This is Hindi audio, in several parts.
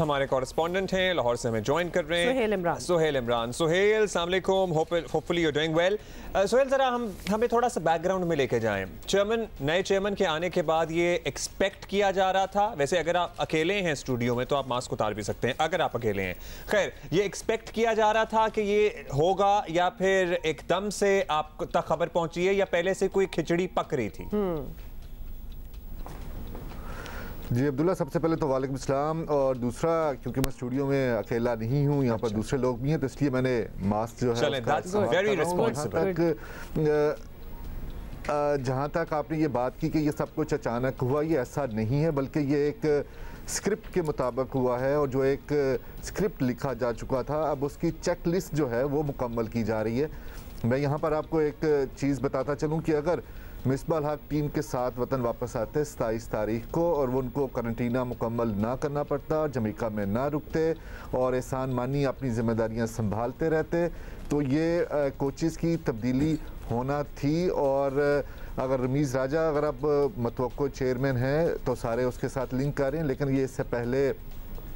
हमारे कॉरेस्पॉन्डेंट हैं, लाहौर से हमें ज्वाइन कर रहे हैं सुहेल इमरान। सुहेल, अस्सलाम वालेकुम, hopefully you are doing well. Suhail, ज़रा हमें थोड़ा सा बैकग्राउंड में लेके जाएं। नए चेयरमैन के आने के बाद ये एक्सपेक्ट किया जा रहा था, वैसे अगर आप अकेले हैं स्टूडियो में तो आप मास्क उतार भी सकते हैं अगर आप अकेले हैं, खैर ये एक्सपेक्ट किया जा रहा था कि ये होगा या फिर एकदम से आप तक खबर पहुंची है या पहले से कोई खिचड़ी पक रही थी? जी अब्दुल्ला, सबसे पहले तो वालेकुम सलाम, और दूसरा क्योंकि मैं स्टूडियो में अकेला नहीं हूँ, यहाँ पर दूसरे लोग भी हैं, तो इसलिए मैंने मास्क जो है जहाँ तक आपने ये बात की कि ये सब कुछ अचानक हुआ, ये ऐसा नहीं है, बल्कि ये एक स्क्रिप्ट के मुताबिक हुआ है, और जो एक स्क्रिप्ट लिखा जा चुका था अब उसकी चेक लिस्ट जो है वो मुकम्मल की जा रही है। मैं यहाँ पर आपको एक चीज़ बताता चलूँ कि अगर मिसबाह हक टीम के साथ वतन वापस आते 27 तारीख को और वो उनको करंटीना मुकम्मल ना करना पड़ता, जमैका में ना रुकते और एहसान मानी अपनी जिम्मेदारियां संभालते रहते, तो ये कोचेस की तब्दीली होना थी। और अगर रमीज़ राजा अगर अब मतवक्को चेयरमैन हैं तो सारे उसके साथ लिंक कर रहे हैं, लेकिन ये इससे पहले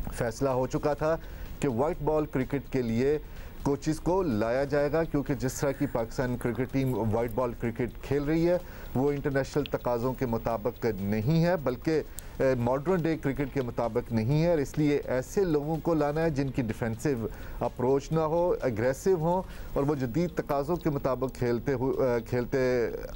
फैसला हो चुका था कि वाइट बॉल क्रिकेट के लिए कोचेस को लाया जाएगा, क्योंकि जिस तरह की Pakistan cricket team white ball cricket खेल रही है वो इंटरनेशनल तकाज़ों के मुताबिक नहीं है, बल्कि मॉडर्न डे क्रिकेट के मुताबिक नहीं है, और इसलिए ऐसे लोगों को लाना है जिनकी डिफेंसिव अप्रोच ना हो, एग्रेसिव हो, और वो जदीद तकाज़ों के मुताबिक खेलते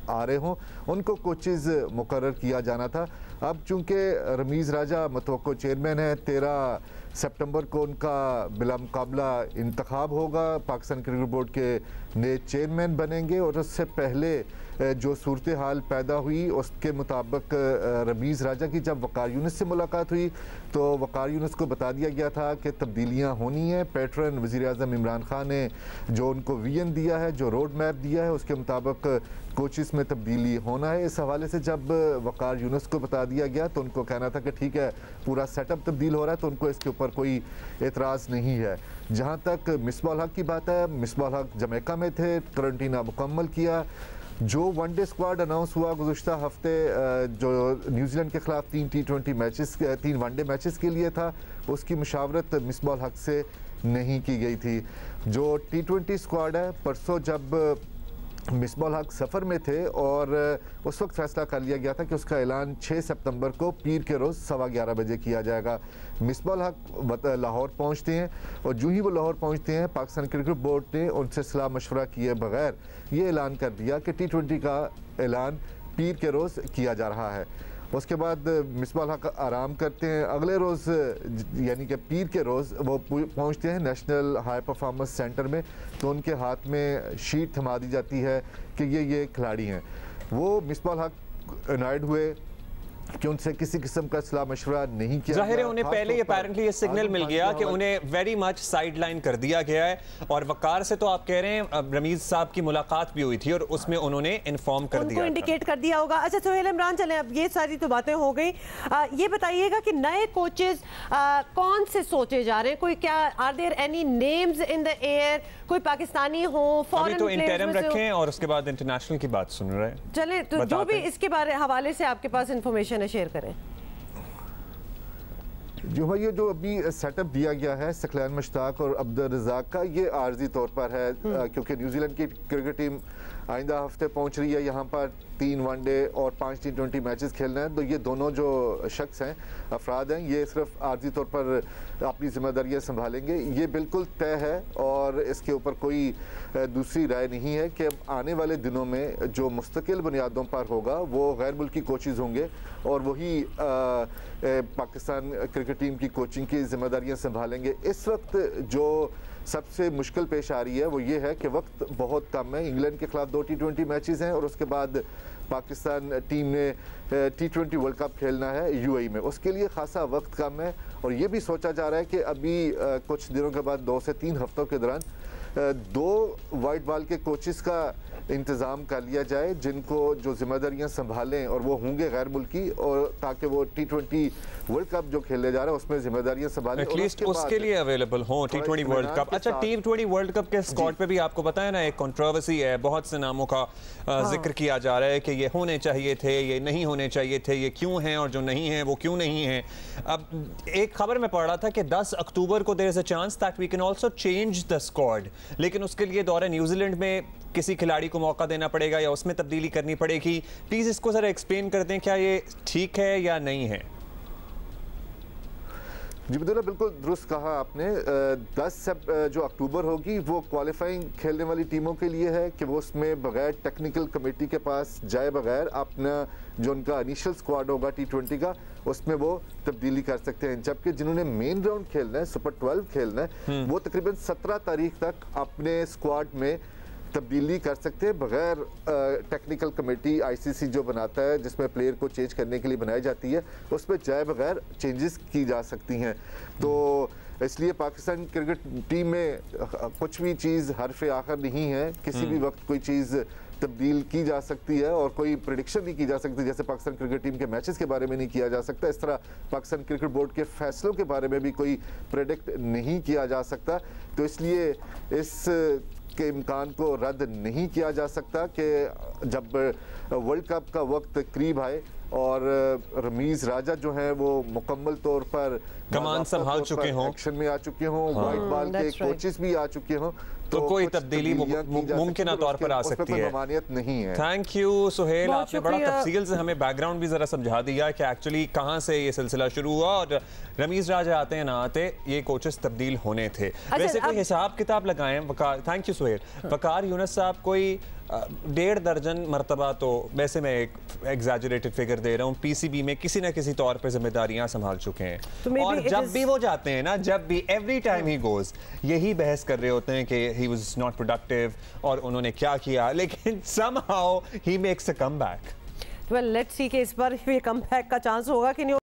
आ रहे हों, उनको कोचेस मुकर्रर किया जाना था। अब चूँकि रमीज़ राजा मतवक्को चेयरमैन है, 13 सितंबर को उनका बिला मुकाबला इंतखाब होगा, पाकिस्तान क्रिकेट बोर्ड के नए चेयरमैन बनेंगे, और उससे पहले जो सूरत हाल पैदा हुई उसके मुताबिक रमीज़ राजा की जब वकार यूनुस से मुलाकात हुई तो वकार यूनुस को बता दिया गया था कि तब्दीलियां होनी है। पैटर्न वज़ीर आज़म इमरान खान ने जो उनको विजन दिया है, जो रोड मैप दिया है, उसके मुताबिक कोचेस में तब्दीली होना है। इस हवाले से जब वकार यूनुस को बता दिया गया तो उनको कहना था कि ठीक है पूरा सेटअप तब्दील हो रहा है, तो उनको इसके ऊपर कोई एतराज़ नहीं है। जहाँ तक मिसबाह हक की बात है, मिसबाह हक जमैका में थे, करंटीना मुकम्मल किया। जो वनडे स्क्वाड अनाउंस हुआ गुज़श्ता हफ्ते जो न्यूजीलैंड के ख़िलाफ़ 3 T20 मैचेस 3 वनडे मैचेस के लिए था, उसकी मुशावरत मिसबाह हक से नहीं की गई थी। जो T20 स्क्वाड है, परसों जब मिसबाह हक सफ़र में थे और उस वक्त फ़ैसला कर लिया गया था कि उसका ऐलान 6 सितंबर को पीर के रोज़ 11:15 बजे किया जाएगा। मिसबाह हक लाहौर पहुंचते हैं और जो ही वो लाहौर पहुंचते हैं पाकिस्तान क्रिकेट बोर्ड ने उनसे सलाह मशवरा किए बगैर ये ऐलान कर दिया कि T20 का ऐलान पीर के रोज़ किया जा रहा है। उसके बाद मिसबाह हक आराम करते हैं। अगले रोज़ यानी कि पीर के रोज़ वो पहुंचते हैं नेशनल हाई परफॉर्मेंस सेंटर में, तो उनके हाथ में शीट थमा दी जाती है कि ये खिलाड़ी हैं। वो मिसबाह हक अनाइड हुए कि उनसे किसी किस्म का सलाह मशवरा नहीं किया। जाहिर है उन्हें पहले ही अपैरेंटली ये सिग्नल मिल गया कि उन्हें वेरी मच साइडलाइन कर दिया गया है, और वकार से तो आप कह रहे हैं रमीज़ साहब की मुलाकात भी हुई थी और उसमें उन्होंने इन्फॉर्म कर दिया, इंडिकेट कर दिया होगा। अच्छा सुहेल इमरान, चलें अब ये सारी तो बातें हो गई, ये बताइएगा कि नए कोचेस कौन से सोचे जा रहे हैं? कोई क्या are there any names in the air? कोई पाकिस्तानी हो, फॉरेन तो इंटरम रखें और उसके बाद इंटरनेशनल की बात सुन रहे हैं। चलें तो जो भी इसके बारे हवाले से आपके पास इंफॉर्मेशन शेयर करें। जो भाई ये जो अभी सेटअप दिया गया है सकलैन मुश्ताक और अब्दुल रज़ाक का, ये आर्जी तौर पर है क्योंकि न्यूजीलैंड की क्रिकेट टीम आइंदा हफ्ते पहुंच रही है यहाँ पर। 3 वनडे और 5 T20 मैचेस खेलना है, तो ये दोनों जो शख्स हैं, अफराद हैं, ये सिर्फ आर्जी तौर पर अपनी जिम्मेदारियाँ संभालेंगे। ये बिल्कुल तय है और इसके ऊपर कोई दूसरी राय नहीं है कि आने वाले दिनों में जो मुस्तकिल बुनियादों पर होगा वो गैर मुल्की कोचेज़ होंगे और वही पाकिस्तान क्रिकेट टीम की कोचिंग की जिम्मेदारियाँ संभालेंगे। इस वक्त जो सबसे मुश्किल पेश आ रही है वो ये है कि वक्त बहुत कम है। इंग्लैंड के खिलाफ 2 T20 मैचेस हैं और उसके बाद पाकिस्तान टीम ने T20 वर्ल्ड कप खेलना है UAE में, उसके लिए खासा वक्त कम है। और ये भी सोचा जा रहा है कि अभी कुछ दिनों के बाद 2 से 3 हफ्तों के दौरान 2 वाइट बॉल के कोचेस का इंतज़ाम कर लिया जाए जिनको जो जिम्मेदारियां संभालें और वो होंगे गैर मुल्की, और ताकि वो T20 वर्ल्ड कप जो खेले जा रहा है उसमें जिम्मेदारियां संभालें, एटलीस्ट उसके लिए अवेलेबल हो T20 वर्ल्ड कप। अच्छा, T20 वर्ल्ड कप के स्क्वाड पे भी आपको पता है ना, एक कंट्रोवर्सी है, बहुत से नामों का जिक्र किया जा रहा है कि ये होने चाहिए थे, ये नहीं होने चाहिए थे, ये क्यों हैं और जो नहीं है वो क्यों नहीं है। अब एक खबर में पढ़ रहा था कि 10 अक्टूबर को there is a chance that we can also change the squad, लेकिन उसके लिए दौरे न्यूजीलैंड में किसी खिलाड़ी को मौका देना पड़ेगा या उसमें तब्दीली करनी पड़ेगी। प्लीज इसको जरा एक्सप्लेन कर दें, क्या ये ठीक है या नहीं है? जी बिल्कुल दुरुस्त कहा आपने। 10 जो अक्टूबर होगी वो क्वालिफाइंग खेलने वाली टीमों के लिए है कि वो उसमें बगैर टेक्निकल कमेटी के पास जाए बगैर अपना जो उनका इनिशियल स्क्वाड होगा T20 का उसमें वो तब्दीली कर सकते हैं, जबकि जिन्होंने मेन राउंड खेलना है, सुपर 12 खेलना है, वो तकरीबन 17 तारीख तक अपने स्क्वाड में तब्दीली कर सकते हैं बगैर टेक्निकल कमेटी ICC जो बनाता है जिसमें प्लेयर को चेंज करने के लिए बनाई जाती है, उस पर जाए बगैर चेंजेस की जा सकती हैं। तो इसलिए पाकिस्तान क्रिकेट टीम में कुछ भी चीज़ हरफ़े आखिर नहीं है, किसी भी वक्त कोई चीज़ तब्दील की जा सकती है और कोई प्रेडिक्शन नहीं की जा सकती। जैसे पाकिस्तान क्रिकेट टीम के मैचेस के बारे में नहीं किया जा सकता, इस तरह पाकिस्तान क्रिकेट बोर्ड के फैसलों के बारे में भी कोई प्रेडिक्ट नहीं किया जा सकता। तो इसलिए इस के इम्कान को रद्द नहीं किया जा सकता कि जब वर्ल्ड कप का वक्त करीब आए और रमीज राजा जो हैं वो मुकम्मल तौर पर कमान संभाल चुके हों, एक्शन में आ चुके हों, वाइट बॉल के कोचेस भी आ चुके हों, तो कोई तब्दीली मुमकिन तौर पर आ सकती है, ममानियत नहीं है। थैंक यू सुहेल, आपने बड़ा तफसील से हमें बैकग्राउंड भी जरा समझा दिया कि एक्चुअली कहां से ये सिलसिला शुरू हुआ और रमीज राजा आते हैं ना आते ये कोचेस तब्दील होने थे। वैसे कोई हिसाब किताब लगाएं वकार, थैंक यू सुहेल, वकार यूनुस साहब कोई 1.5 दर्जन मरतबा, तो वैसे मैं एक एग्जैजरेटेड फिगर दे रहा हूँ, PCB में किसी ना किसी तौर पर जिम्मेदारियां संभाल चुके हैं, तो और जब भी वो जाते हैं ना, जब भी एवरी टाइम ही गोज यही बहस कर रहे होते हैं कि ही वाज नॉट प्रोडक्टिव और उन्होंने क्या किया, लेकिन somehow he makes a comeback. Well let's see कि इस बार ये कमबैक का चांस होगा कि नहीं।